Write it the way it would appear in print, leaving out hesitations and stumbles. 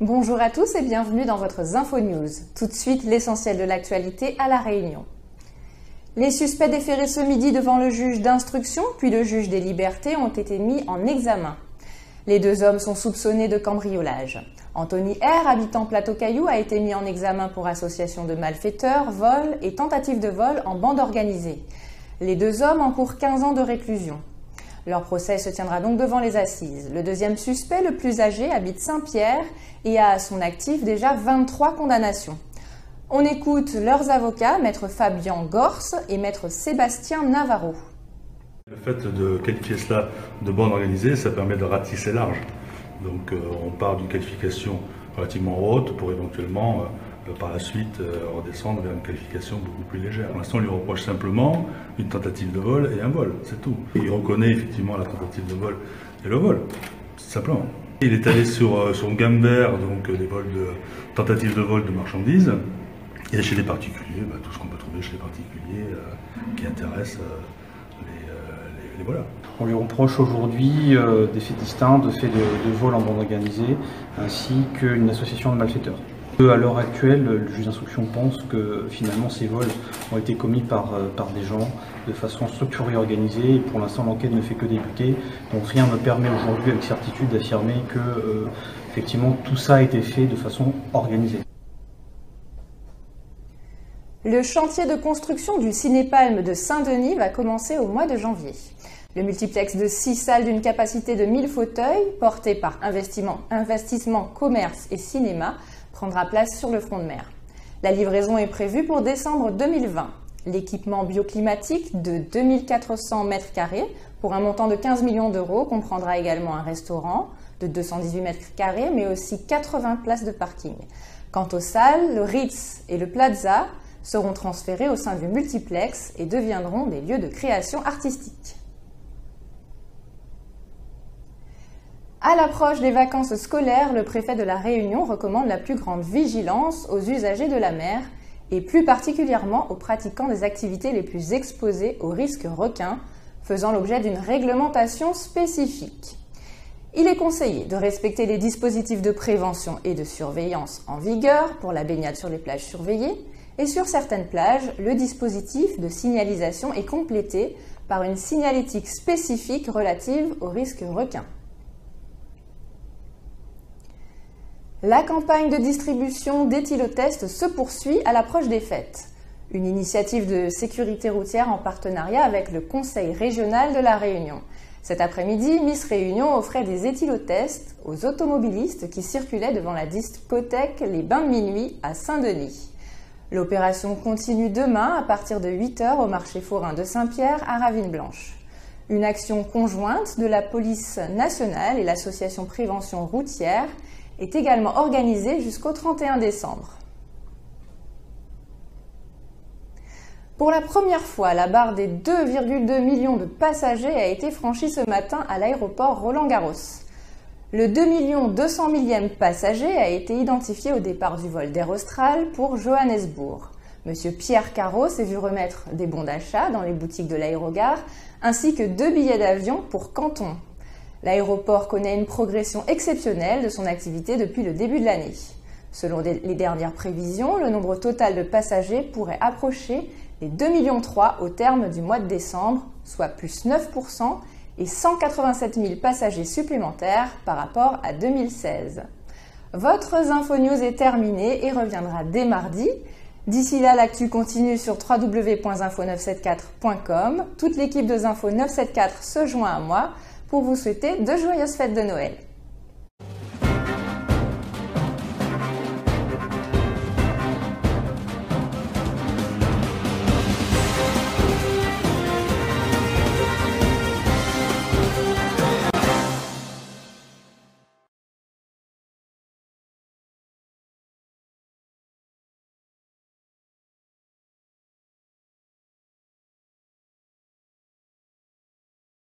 Bonjour à tous et bienvenue dans votre Info News. Tout de suite, l'essentiel de l'actualité à La Réunion. Les suspects déférés ce midi devant le juge d'instruction, puis le juge des libertés, ont été mis en examen. Les deux hommes sont soupçonnés de cambriolage. Anthony R., habitant Plateau-Caillou, a été mis en examen pour association de malfaiteurs, vol et tentative de vol en bande organisée. Les deux hommes encourent 15 ans de réclusion. Leur procès se tiendra donc devant les assises. Le deuxième suspect, le plus âgé, habite Saint-Pierre et a à son actif déjà 23 condamnations. On écoute leurs avocats, maître Fabien Gorce et maître Sébastien Navarro. Le fait de qualifier cela de bande organisée, ça permet de ratisser large. Donc on part d'une qualification relativement haute pour éventuellement par la suite redescendre vers une qualification beaucoup plus légère. Pour l'instant, on lui reproche simplement une tentative de vol et un vol, c'est tout. Et il reconnaît effectivement la tentative de vol et le vol, simplement. Il est allé sur Gambert, donc des vols tentatives de vol de marchandises, et chez les particuliers, tout ce qu'on peut trouver chez les particuliers qui intéresse les voleurs. On lui reproche aujourd'hui des faits distincts, de faits de vol en bande organisée, ainsi qu'une association de malfaiteurs. À l'heure actuelle, le juge d'instruction pense que finalement ces vols ont été commis par des gens de façon structurée et organisée. Et pour l'instant, l'enquête ne fait que débuter. Donc rien ne permet aujourd'hui avec certitude d'affirmer que effectivement tout ça a été fait de façon organisée. Le chantier de construction du Cinépalme de Saint-Denis va commencer au mois de janvier. Le multiplex de 6 salles d'une capacité de 1000 fauteuils, porté par Investissement Commerce et Cinéma, prendra place sur le front de mer. La livraison est prévue pour décembre 2020. L'équipement bioclimatique de 2400 m² pour un montant de 15 millions d'euros comprendra également un restaurant de 218 m², mais aussi 80 places de parking. Quant aux salles, le Ritz et le Plaza seront transférés au sein du multiplex et deviendront des lieux de création artistique. À l'approche des vacances scolaires, le préfet de La Réunion recommande la plus grande vigilance aux usagers de la mer et plus particulièrement aux pratiquants des activités les plus exposées aux risques requins, faisant l'objet d'une réglementation spécifique. Il est conseillé de respecter les dispositifs de prévention et de surveillance en vigueur pour la baignade sur les plages surveillées et sur certaines plages, le dispositif de signalisation est complété par une signalétique spécifique relative aux risques requins. La campagne de distribution d'éthylotest se poursuit à l'approche des fêtes. Une initiative de sécurité routière en partenariat avec le Conseil régional de La Réunion. Cet après-midi, Miss Réunion offrait des éthylotests aux automobilistes qui circulaient devant la discothèque Les Bains de Minuit à Saint-Denis. L'opération continue demain à partir de 8 h au marché forain de Saint-Pierre à Ravine-Blanche. Une action conjointe de la police nationale et l'association Prévention routière est également organisée jusqu'au 31 décembre. Pour la première fois, la barre des 2,2 millions de passagers a été franchie ce matin à l'aéroport Roland-Garros. Le 2 200 000e passager a été identifié au départ du vol d'Air Austral pour Johannesburg. Monsieur Pierre Carreau s'est vu remettre des bons d'achat dans les boutiques de l'aérogare, ainsi que 2 billets d'avion pour Canton. L'aéroport connaît une progression exceptionnelle de son activité depuis le début de l'année. Selon les dernières prévisions, le nombre total de passagers pourrait approcher les 2,3 millions au terme du mois de décembre, soit plus 9% et 187 000 passagers supplémentaires par rapport à 2016. Votre Info News est terminée et reviendra dès mardi. D'ici là, l'actu continue sur www.info974.com. Toute l'équipe de Info 974 se joint à moi pour vous souhaiter de joyeuses fêtes de Noël.